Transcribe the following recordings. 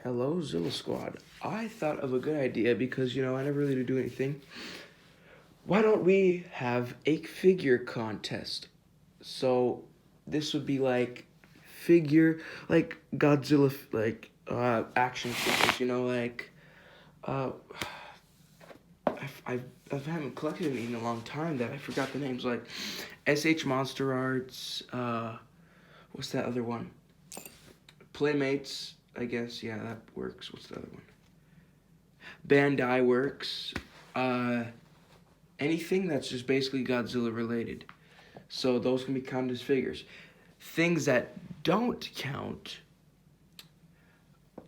Hello, Zilla Squad. I thought of a good idea because, I never really do anything. Why don't we have a figure contest? So, this would be like like Godzilla, action figures, uh, I haven't collected any in a long time that I forgot the names, like SH Monster Arts, what's that other one? Playmates, I guess, yeah, that works. What's the other one? Bandai works. Anything that's just basically Godzilla related. So those can be counted as figures. Things that don't count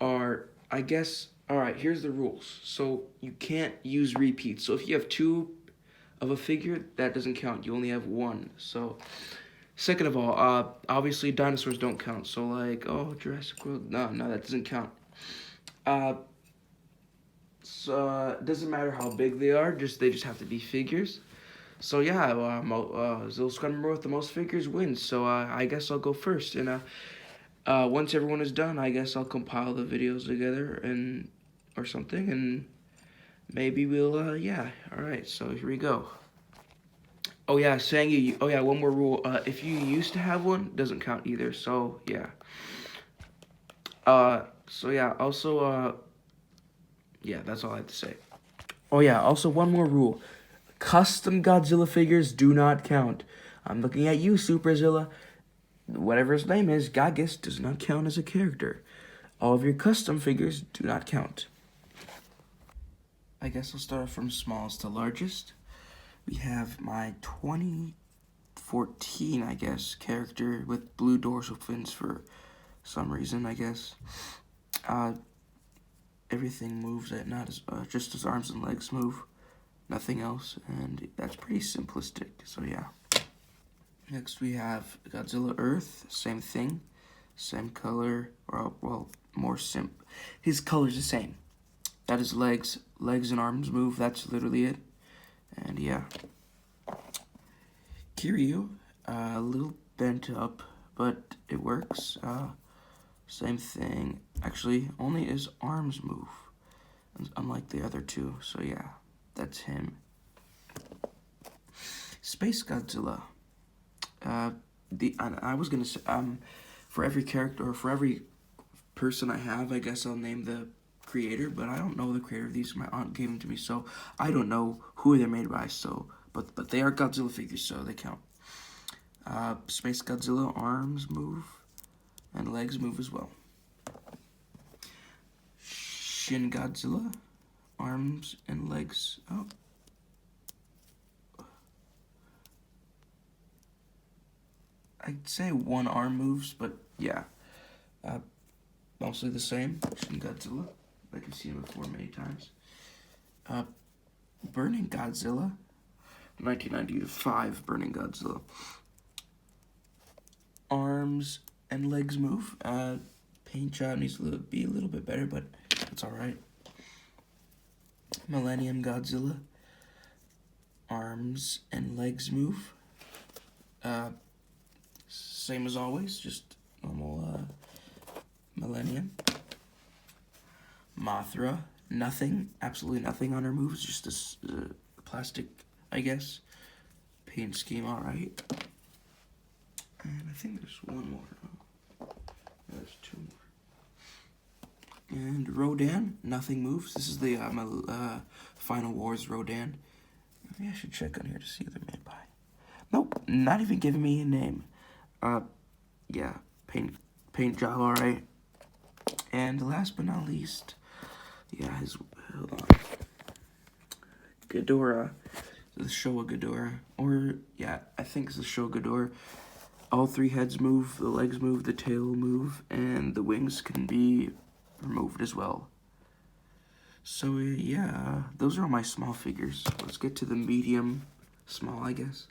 are, I guess, alright, here's the rules. So you can't use repeats. So if you have two of a figure, that doesn't count. You only have one. So, second of all, obviously dinosaurs don't count. So like, Jurassic World, no, that doesn't count. So it doesn't matter how big they are, they just have to be figures. So yeah, Zilla Squad member with the most figures wins. So I guess I'll go first, and once everyone is done, I guess I'll compile the videos together or something, and maybe we'll yeah. All right, so here we go. Oh yeah, one more rule. If you used to have one, doesn't count either. So yeah. So yeah. Also yeah, that's all I have to say. Oh yeah, also one more rule. Custom Godzilla figures do not count. I'm looking at you, Superzilla. Whatever his name is, Gagus does not count as a character. All of your custom figures do not count. I guess I'll start from smallest to largest. We have my 2014, I guess, character with blue dorsal fins for some reason, I guess. Everything moves just his arms and legs move. Nothing else, and that's pretty simplistic, so yeah. Next we have Godzilla Earth, same thing, same color, more his color's the same. That is legs and arms move, that's literally it, and yeah. Kiryu, a little bent up, but it works, same thing. Actually, only his arms move, unlike the other two, so yeah. That's him. Space Godzilla. I was gonna say, for every character or for every person I have, I guess I'll name the creator, but I don't know the creator of these. My aunt gave them to me, so I don't know who they're made by. So, but they are Godzilla figures, so they count. Space Godzilla arms move and legs move as well. Shin Godzilla. Arms and legs. Oh. I'd say one arm moves, but yeah. Mostly the same. Shin Godzilla. Like I've seen before many times. Burning Godzilla. 1995 Burning Godzilla. Arms and legs move. Paint job needs to be a little bit better, but it's alright. Millennium Godzilla. Arms and legs move. Same as always, just normal Millennium. Mothra. Nothing, absolutely nothing on her moves, just this plastic, I guess. Paint scheme, alright. And I think there's one more. There's two more. And Rodan, nothing moves. This is the Final Wars Rodan. Maybe I should check on here to see who they're made by. Nope, not even giving me a name. Yeah, paint job, alright. And last but not least, yeah, hold on. Ghidorah, the Showa Ghidorah, or yeah, I think it's the Showa Ghidorah. All three heads move, the legs move, the tail move, and the wings can be removed as well. So yeah, those are all my small figures. Let's get to the medium, small, I guess.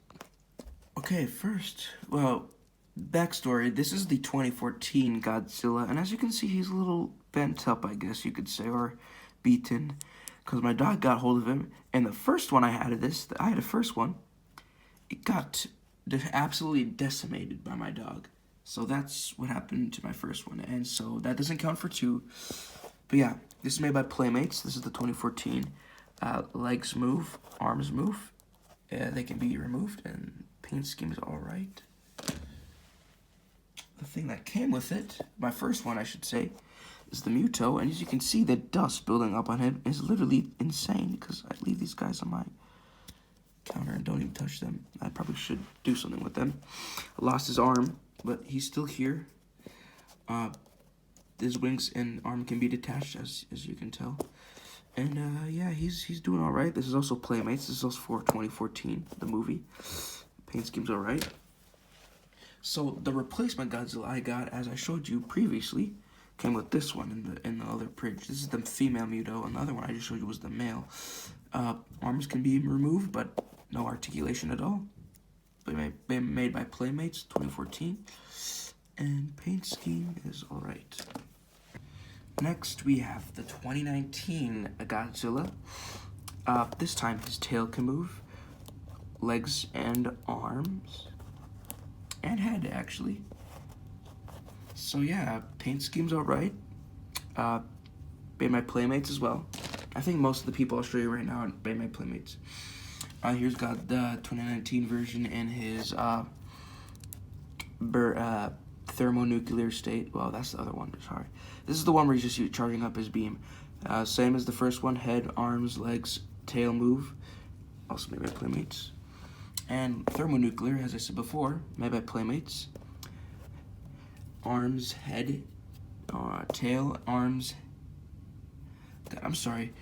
Okay, first, well, backstory. This is the 2014 Godzilla, and as you can see, he's a little bent up, I guess you could say, or beaten, because my dog got hold of him, and the first one I had of this, I had a first one, it got absolutely decimated by my dog. So that's what happened to my first one, and so that doesn't count for two. But yeah, this is made by Playmates. This is the 2014. Legs move, arms move. They can be removed, and paint scheme is all right. The thing that came with it, my first one I should say, is the Muto, and as you can see, the dust building up on him is literally insane, because I leave these guys on my counter and don't even touch them. I probably should do something with them. I lost his arm, but he's still here. His wings and arm can be detached, as you can tell. And yeah, he's doing all right. This is also Playmates. This is also for 2014, the movie. Paint scheme's all right. So the replacement Godzilla I got, as I showed you previously, came with this one in the other bridge. This is the female Muto, and the other one I just showed you was the male. Arms can be removed, but no articulation at all. Made by Playmates, 2014. And paint scheme is all right. Next, we have the 2019 Godzilla. This time, his tail can move, legs and arms, and head, actually. So yeah, paint scheme's all right. Made my Playmates as well. I think most of the people I'll show you right now are made my Playmates. Here's got the 2019 version in his thermonuclear state. Well, that's the other one, sorry. This is the one where he's just charging up his beam. Same as the first one, head, arms, legs, tail move. Also made by Playmates. And thermonuclear, as I said before, made by Playmates. Arms, head, tail, arms. I'm sorry.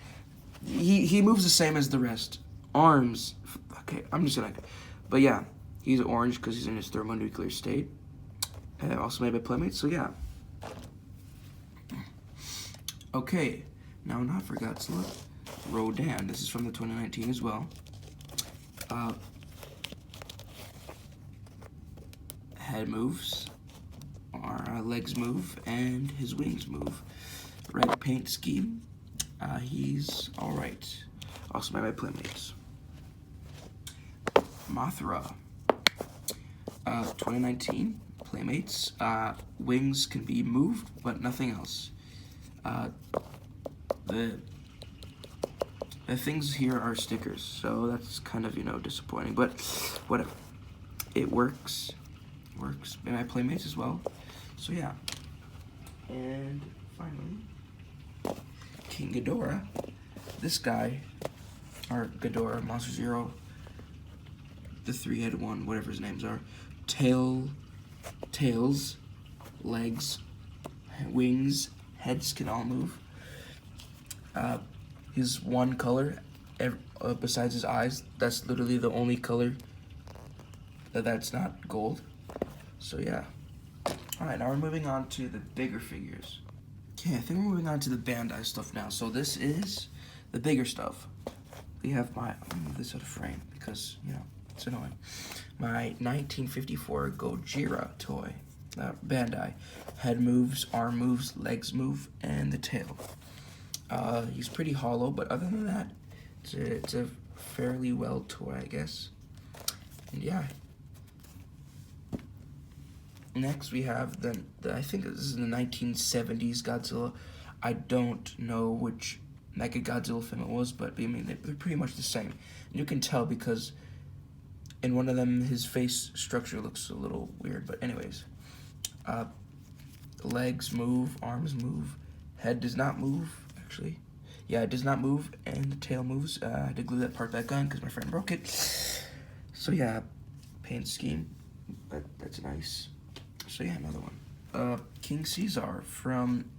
He moves the same as the rest. Arms. Okay, I'm just gonna. But yeah, he's orange because he's in his thermonuclear state. Also made by Playmates, so yeah. Okay, now not for Godzilla. Rodan. This is from the 2019 as well. Head moves, our legs move, and his wings move. Red paint scheme. He's all right. Also made by Playmates. Mothra. 2019. Playmates. Wings can be moved, but nothing else. The things here are stickers, so that's kind of, disappointing, but whatever. It works. Made my Playmates as well. So yeah. And finally, King Ghidorah. This guy, or Ghidorah, Monster Zero, the three-headed one, whatever his names are. Tails, legs, wings, heads can all move. He's one color, besides his eyes. That's literally the only color that's not gold. So yeah. Alright, now we're moving on to the bigger figures. Okay, I think we're moving on to the Bandai stuff now. So this is the bigger stuff. We have I'm gonna move this out of frame because, it's annoying. My 1954 Gojira toy. Bandai. Head moves, arm moves, legs move, and the tail. He's pretty hollow, but other than that, it's a fairly well toy, I guess. And yeah. Next, we have I think this is the 1970s Godzilla. I don't know which Mechagodzilla film it was, but I mean, they're pretty much the same. And you can tell because in one of them, his face structure looks a little weird, but anyways. Legs move, arms move, head does not move, actually. Yeah, it does not move, and the tail moves. I had to glue that part back on because my friend broke it. So yeah, paint scheme, but that's nice. So yeah, another one. King Caesar from,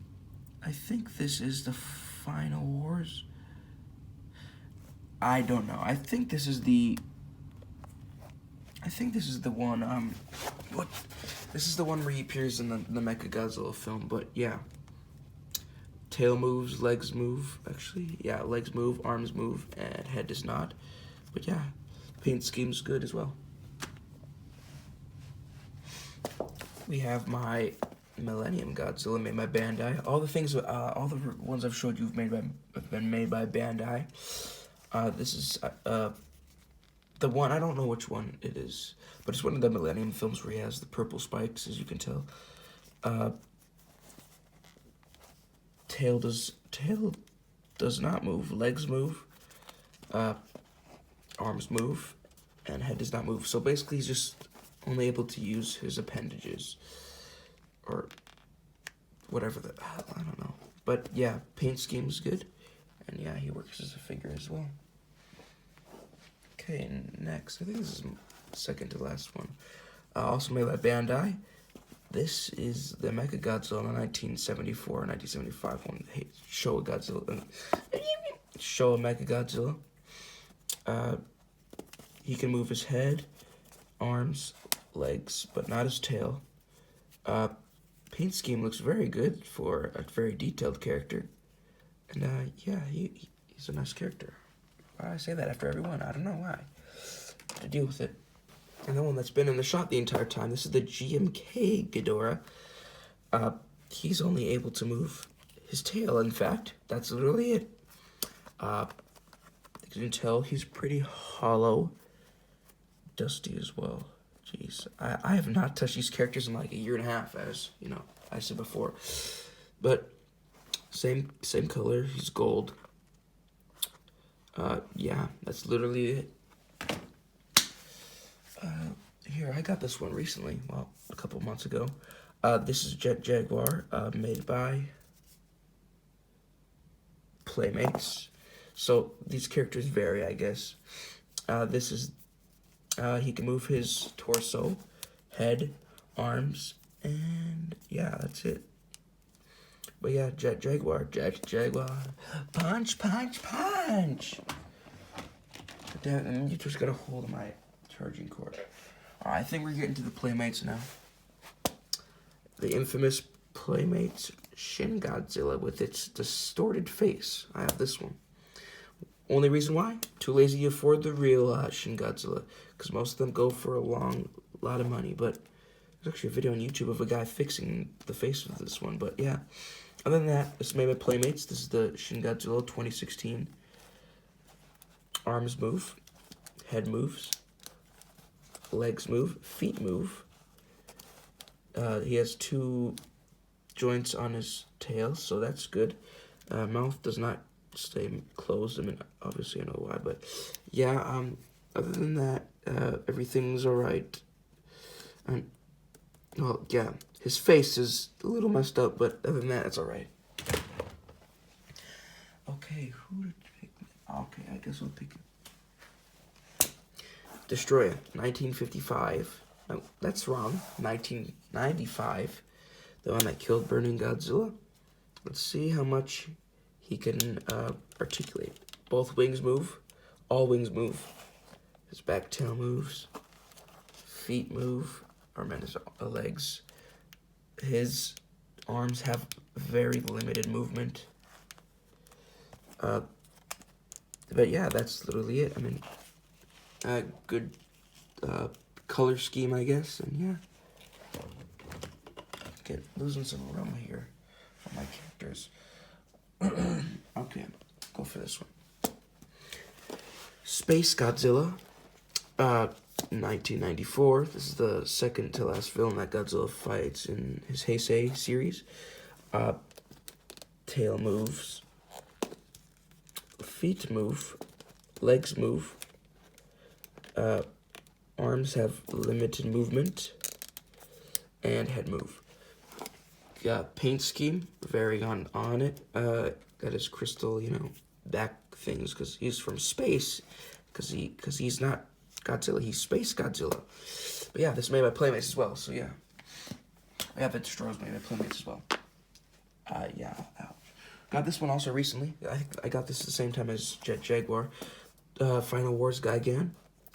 I think this is the Final Wars. I don't know. I think this is the one, this is the one where he appears in the Mechagodzilla film, but yeah. Tail moves, legs move, actually. Yeah, legs move, arms move, and head does not. But yeah, paint scheme's good as well. We have my Millennium Godzilla made by Bandai. All the ones I've showed you have been made by Bandai. This is the one, I don't know which one it is, but it's one of the Millennium films where he has the purple spikes, as you can tell. tail does not move. Legs move. Arms move, and head does not move. So basically, he's just only able to use his appendages, or whatever I don't know. But yeah, paint scheme's good, and yeah, he works as a figure as well. Okay, next, I think this is second to last one. Also made by Bandai. This is the Mechagodzilla, the 1974 or 1975 one. Hey, Showa Godzilla. Showa Mechagodzilla. He can move his head, arms, legs, but not his tail. Paint scheme looks very good for a very detailed character. And yeah, he's a nice character. Why do I say that after every one? I don't know why. To deal with it. And the one that's been in the shot the entire time, this is the Gmk Ghidorah. He's only able to move his tail, in fact. That's literally it. You can tell he's pretty hollow. Dusty as well. Jeez. I have not touched these characters in like a year and a half, as, you know, I said before. But, same color. He's gold. Yeah, that's literally it. Here, I got this one recently. Well, a couple months ago. This is Jaguar, made by Playmates. So, these characters vary, I guess. This is, he can move his torso, head, arms, and yeah, that's it. But yeah, Jaguar. Punch. Damn, you just got a hold of my charging cord. Alright, I think we're getting to the Playmates now. The infamous Playmates Shin Godzilla with its distorted face. I have this one. Only reason why? Too lazy to afford the real Shin Godzilla, because most of them go for a lot of money. But there's actually a video on YouTube of a guy fixing the face of this one. But yeah, other than that, it's made by Playmates. This is the Shin Godzilla 2016. Arms move, head moves, legs move, feet move. He has 2 joints on his tail, so that's good. Mouth does not stay closed. I mean, obviously I know why, but yeah, other than that, everything's alright. And, well, yeah, his face is a little messed up, but other than that, it's alright. Okay, who did pick? Okay, I guess I'll pick it. Destroyer, 1955. No, that's wrong. 1995. The one that killed Burning Godzilla. Let's see how much he can articulate. Both wings move. All wings move. His back tail moves. Feet move. Or meant his legs. His arms have very limited movement. But yeah, that's literally it. I mean, good color scheme, I guess, and yeah. Get losing some aroma here for my characters. Okay, go for this one. Space Godzilla, 1994. This is the second to last film that Godzilla fights in his Heisei series. Tail moves. Feet move, legs move, arms have limited movement, and head move. Got paint scheme, varying on it. Got his crystal, you know, back things, because he's from space, because he's not Godzilla, he's Space Godzilla. But yeah, this is made by Playmates as well, so yeah. Yeah, the Destroyer's made by Playmates as well. Yeah, ouch. Got this one also recently. I think I got this at the same time as Jaguar. Final Wars Gigan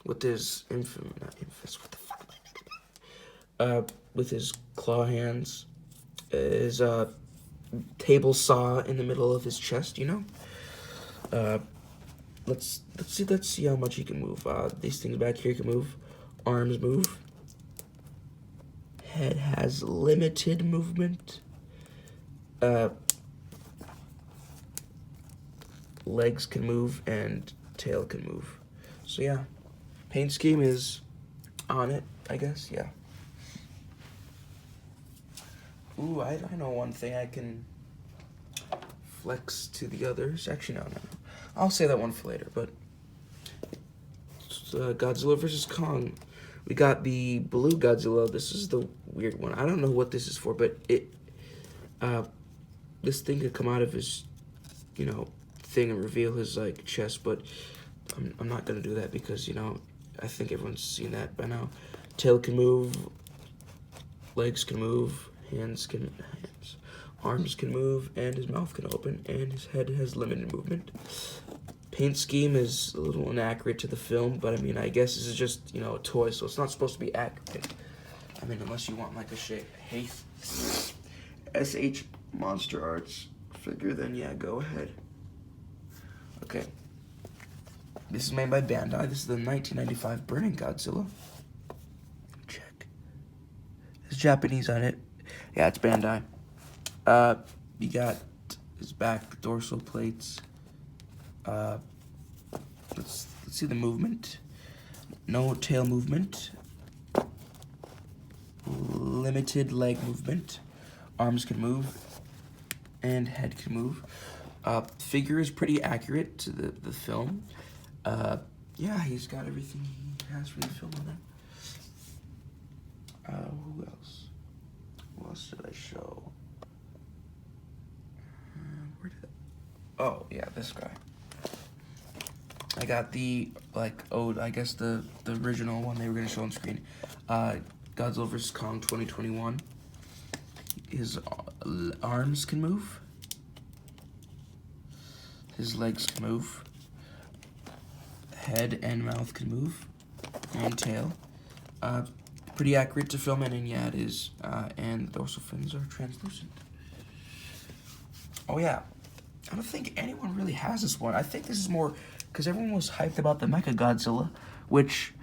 with his what the fuck? With his claw hands, his table saw in the middle of his chest. You know. Let's see how much he can move. These things back here can move. Arms move. Head has limited movement. Legs can move and tail can move. So yeah, paint scheme is on it, I guess. Yeah. Ooh, I know one thing I can flex to the others. Actually, no. I'll say that one for later, but Godzilla vs. Kong. We got the blue Godzilla. This is the weird one. I don't know what this is for, but this thing could come out of his, thing and reveal his, chest, but I'm not gonna do that because, I think everyone's seen that by now. Tail can move, legs can move, arms can move, and his mouth can open, and his head has limited movement. Paint scheme is a little inaccurate to the film, but I guess this is just, a toy, so it's not supposed to be accurate. Unless you want like a SH Monster Arts figure, then yeah, go ahead. Okay. This is made by Bandai. This is the 1995 Burning Godzilla. Check. There's Japanese on it. Yeah, it's Bandai. You got his back, dorsal plates. Let's see the movement. No tail movement. Limited leg movement. Arms can move. And head can move. Figure is pretty accurate to the film. Yeah, he's got everything he has from the film on there. Who else? What else did I show? Oh, yeah, this guy. I got the, I guess the original one they were going to show on screen. Godzilla vs. Kong 2021. His arms can move. His legs can move. Head and mouth can move. And tail. Pretty accurate to film, and yeah, it is. And the dorsal fins are translucent. Oh, yeah. I don't think anyone really has this one. I think this is more because everyone was hyped about the Mechagodzilla, which,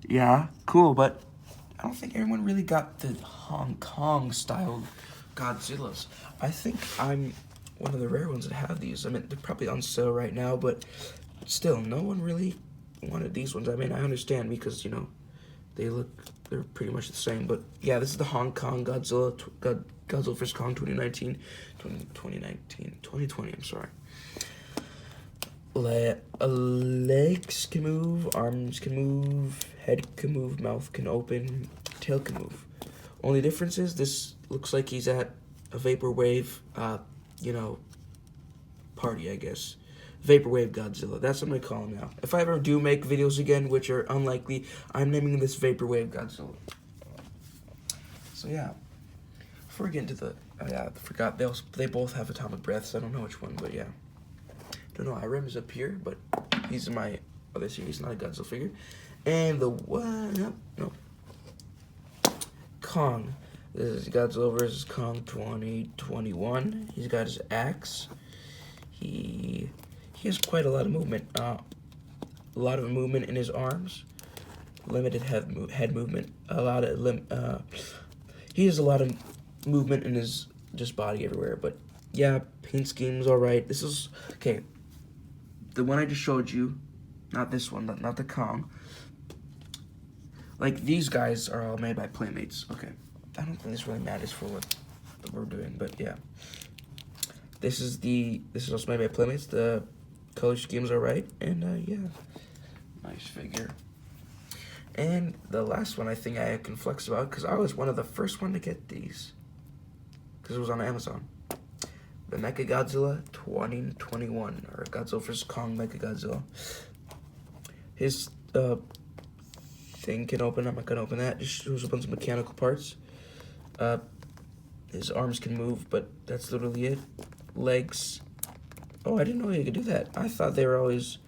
yeah, cool, but I don't think everyone really got the Hong Kong-style Godzillas. I think I'm one of the rare ones that have these. They're probably on sale right now, but still, no one really wanted these ones. I understand because, they're pretty much the same, but yeah, this is the Hong Kong Godzilla, Godzilla vs. Kong 2020, I'm sorry. Legs can move, arms can move, head can move, mouth can open, tail can move. Only difference is this looks like he's at a vaporwave, party, I guess. Vaporwave Godzilla. That's what I'm gonna call him now. If I ever do make videos again, which are unlikely, I'm naming this Vaporwave Godzilla. So yeah. Before we get into I forgot they both have atomic breaths. I don't know which one, but yeah. Don't know. Irem is up here, but he's in my other series, not a Godzilla figure. And the one, no. Kong. This is Godzilla vs. Kong 2021. He's got his axe. He has quite a lot of movement. A lot of movement in his arms. Limited head movement. He has a lot of movement in his just body everywhere. But yeah, paint scheme's alright. This is okay. The one I just showed you, not this one, not the Kong. These guys are all made by Playmates. Okay, I don't think this really matters for what we're doing, but yeah. This is also made by Playmates. The color scheme's alright, and yeah, nice figure. And the last one I think I can flex about because I was one of the first one to get these because it was on Amazon. The Mechagodzilla 2021, or Godzilla vs. Kong Mechagodzilla. His thing can open. I'm not gonna open that. Just shows a bunch of mechanical parts. His arms can move, but that's literally it. Legs. Oh, I didn't know he could do that. I thought they were always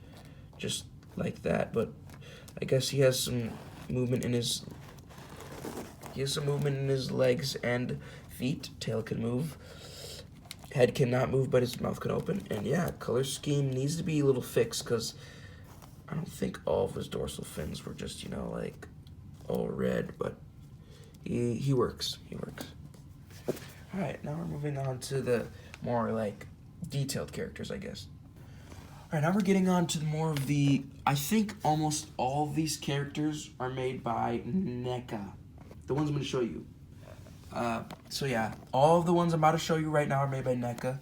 just like that, but I guess he has some movement in his. He has some movement in his legs and feet. Tail can move. Head cannot move, but his mouth can open. And yeah, color scheme needs to be a little fixed because I don't think all of his dorsal fins were just, all red, but he works. He works. Alright, now we're moving on to the more, detailed characters, I guess. Alright, now we're getting on to more of the... I think almost all of these characters are made by NECA. The ones I'm going to show you. So yeah, all of the ones I'm about to show you right now are made by NECA.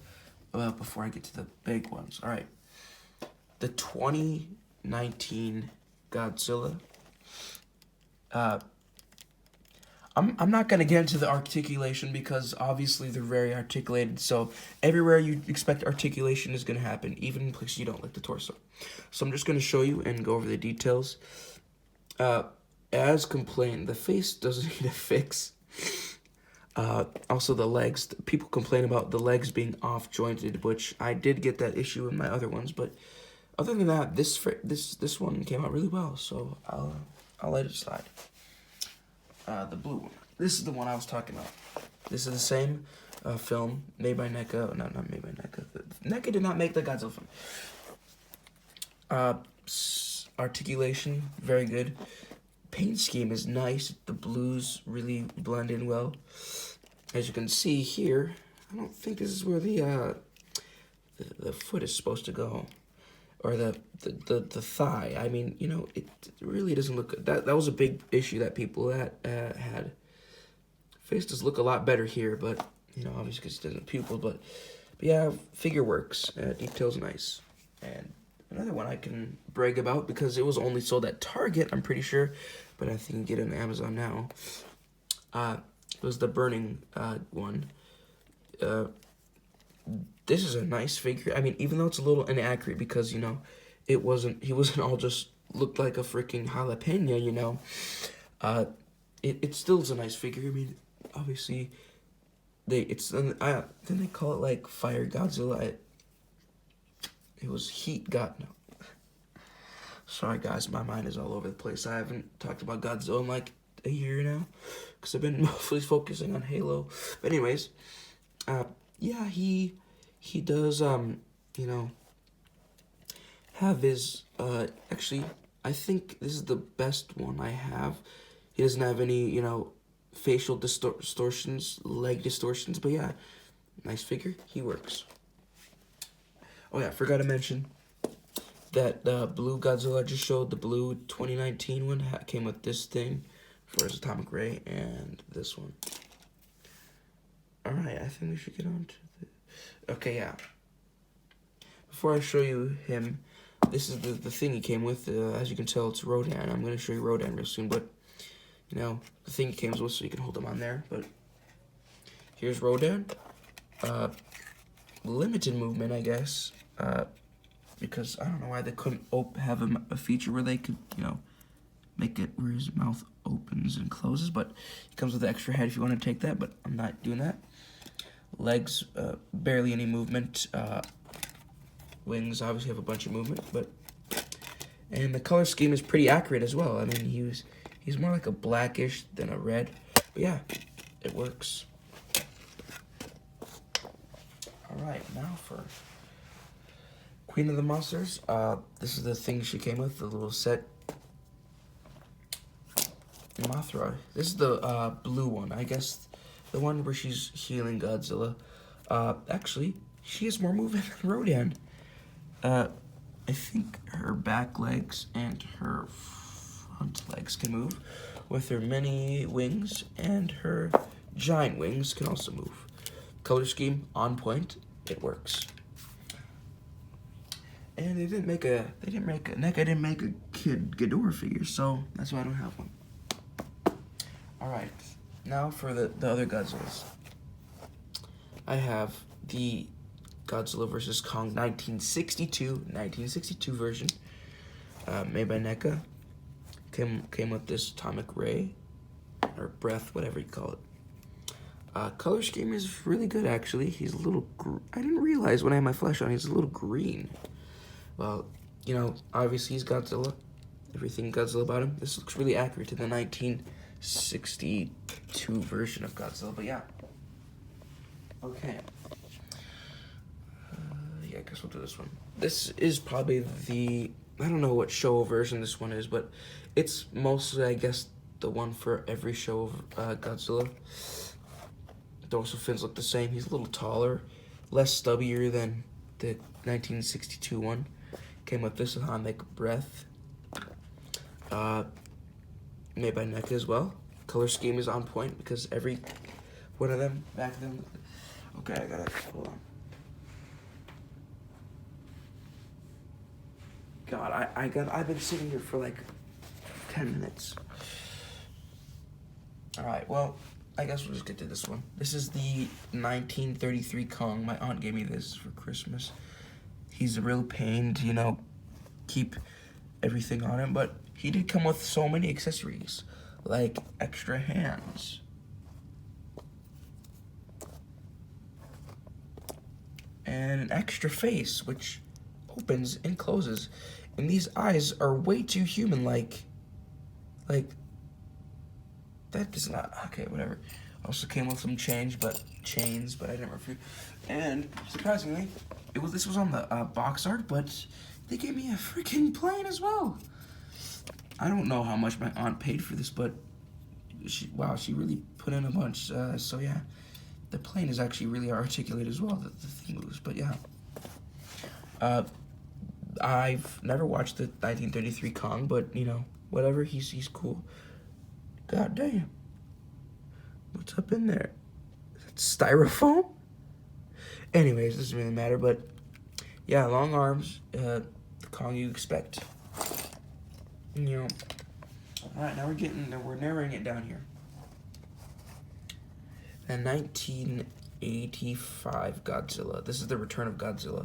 before I get to the big ones. All right, the 2019 Godzilla. I'm not gonna get into the articulation because obviously they're very articulated. So everywhere you expect articulation is gonna happen, even in places you don't, like the torso. So I'm just gonna show you and go over the details. As complained, the face doesn't need a fix. Also the legs. People complain about the legs being off jointed, which I did get that issue in my other ones. But other than that, this one came out really well. So I'll let it slide. The blue one. This is the one I was talking about. This is the same film made by NECA. Not made by NECA. NECA did not make the Godzilla film. Articulation, very good. Paint scheme is nice. The blues really blend in well. As you can see here, I don't think this is where the foot is supposed to go. Or the thigh. I mean, you know, it really doesn't look good. That was a big issue that people had. Face does look a lot better here, but you know, obviously because it doesn't have pupils. But yeah, figure works. Details nice. And another one I can brag about because it was only sold at Target, I'm pretty sure, but I think you can get it on Amazon now. It was the Burning one. This is a nice figure. I mean, even though it's a little inaccurate because, you know, he wasn't all just looked like a freaking jalapeno, you know. It still is a nice figure. I mean, obviously, then they call it like Fire Godzilla. It was Heat God. No. Sorry guys, my mind is all over the place. I haven't talked about Godzilla in like a year now because I've been mostly focusing on Halo. But anyways, yeah, he does, you know, have his, actually, I think this is the best one I have. He doesn't have any, you know, facial distortions, leg distortions, but yeah, nice figure. He works. Oh yeah, I forgot to mention that the blue Godzilla I just showed, the blue 2019 one, came with this thing for his atomic ray, and this one. Alright, I think we should get on to the... Okay, yeah. Before I show you him, this is the thing he came with. As you can tell, it's Rodan. I'm going to show you Rodan real soon, but, you know, the thing he came with so you can hold him on there, but here's Rodan. Limited movement, I guess, because I don't know why they couldn't have a feature where they could, you know, make it where his mouth opens and closes, but he comes with the extra head if you want to take that, but I'm not doing that. Legs, barely any movement. Wings obviously have a bunch of movement, but and the color scheme is pretty accurate as well. I mean, he's more like a blackish than a red, but yeah, it works. All right, now for Queen of the Monsters. This is the thing she came with, the little set. Mothra. This is the blue one, I guess, the one where she's healing Godzilla. Actually, she has more movement than Rodan. I think her back legs and her front legs can move, with her mini wings, and her giant wings can also move. Color scheme on point. It works. And NECA didn't make a Ghidorah figure, so that's why I don't have one. Alright, now for the other Godzillas. I have the Godzilla vs. Kong 1962 version, made by NECA. Came with this atomic ray, or breath, whatever you call it. Color scheme is really good, actually. He's a little, I didn't realize when I had my flesh on, he's a little green. Well, you know, obviously he's Godzilla. Everything Godzilla about him. This looks really accurate to the 1962 version of Godzilla, but yeah. Okay. Yeah, I guess we'll do this one. This is probably the, I don't know what show version this one is, but it's mostly, I guess, the one for every show of Godzilla. Dorsal fins look the same. He's a little taller, less stubbier than the 1962 one. Came with this atomic breath. Made by NECA as well. Color scheme is on point because every one of them back then. Okay, I gotta hold on. God, I've been sitting here for like 10 minutes. Alright, well, I guess we'll just get to this one. This is the 1933 Kong. My aunt gave me this for Christmas. He's a real pain to, you know, keep everything on him, but he did come with so many accessories, like extra hands. And an extra face, which opens and closes. And these eyes are way too human-like. Like, that does not, okay, whatever. Also came with some chains, but I didn't refuse. And surprisingly, this was on the box art, but they gave me a freaking plane as well. I don't know how much my aunt paid for this, but she really put in a bunch. So yeah, the plane is actually really articulate as well. The thing moves, but yeah. I've never watched the 1933 Kong, but you know, whatever. He's cool. God damn. What's up in there? Is that styrofoam? Anyways, doesn't really matter, but yeah, long arms, the Kong you expect. You know. Alright, now we're narrowing it down here. The 1985 Godzilla. This is the return of Godzilla.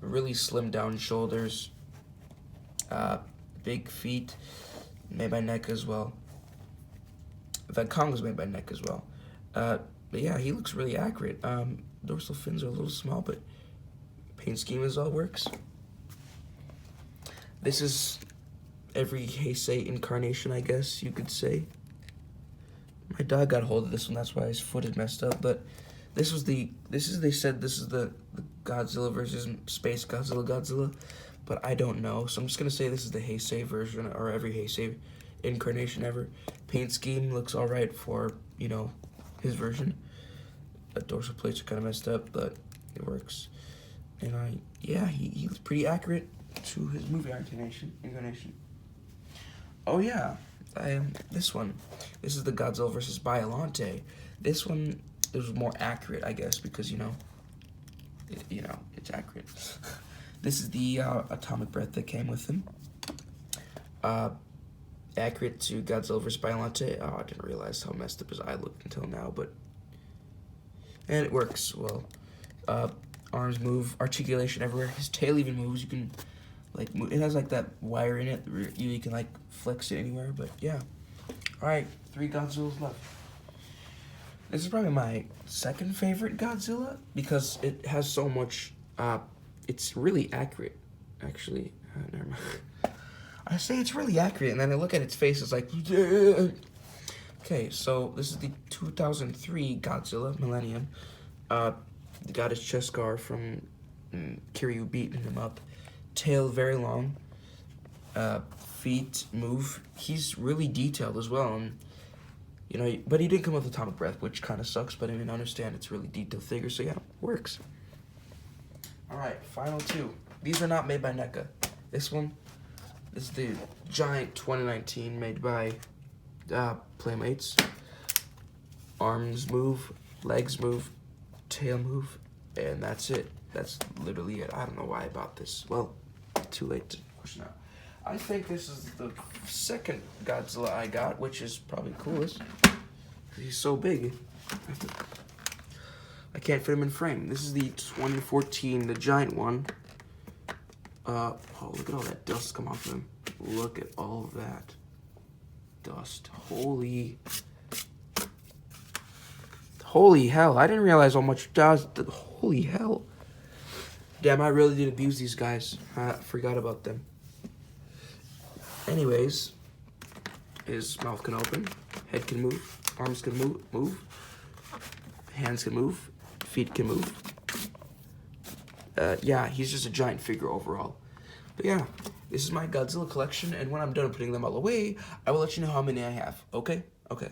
Really slimmed down shoulders, big feet, made by NECA as well. The Kong was made by NECA as well. But yeah, he looks really accurate. Dorsal fins are a little small, but paint scheme as all works. This is every Heisei incarnation, I guess you could say. My dog got hold of this one, that's why his foot is messed up, but they said this is the Godzilla versus Space Godzilla, but I don't know, so I'm just gonna say this is the Heisei version, or every Heisei incarnation ever. Paint scheme looks alright for, you know, his version. The dorsal plates are kind of messed up, but it works. And yeah, he looks pretty accurate to his movie incarnation. Oh yeah, this one. This is the Godzilla versus Biollante. This one is more accurate, I guess, because you know, it's accurate. This is the atomic breath that came with him. Accurate to Godzilla vs. Biollante. Oh, I didn't realize how messed up his eye looked until now, and it works well. Arms move, articulation everywhere. His tail even moves. You can like move. It has like that wire in it. You can like flex it anywhere. But yeah. All right, 3 Godzillas left. This is probably my second favorite Godzilla because it has so much. It's really accurate, actually. Never mind. I say it's really accurate, and then I look at its face, it's like, yeah. Okay, so this is the 2003 Godzilla, Millennium. Got his chest scar from Kiryu beating him up. Tail very long. Feet move. He's really detailed as well, and you know, but he didn't come with atomic breath, which kind of sucks, but I mean, I understand it's really detailed figure, so yeah, works. Alright, final 2. These are not made by NECA. This is the giant 2019 made by Playmates. Arms move, legs move, tail move, and that's it. That's literally it. I don't know why I bought this. Well, too late to question out. I think this is the second Godzilla I got, which is probably coolest. He's so big. I can't fit him in frame. This is the 2014, the giant one. Oh, look at all that dust come off of him. Look at all of that dust. Holy hell. I didn't realize how much dust. Holy hell. Damn, I really did abuse these guys. I forgot about them. Anyways, his mouth can open, head can move, arms can move, hands can move, feet can move. Yeah, he's just a giant figure overall. But yeah, this is my Godzilla collection, and when I'm done putting them all away, I will let you know how many I have, okay? Okay.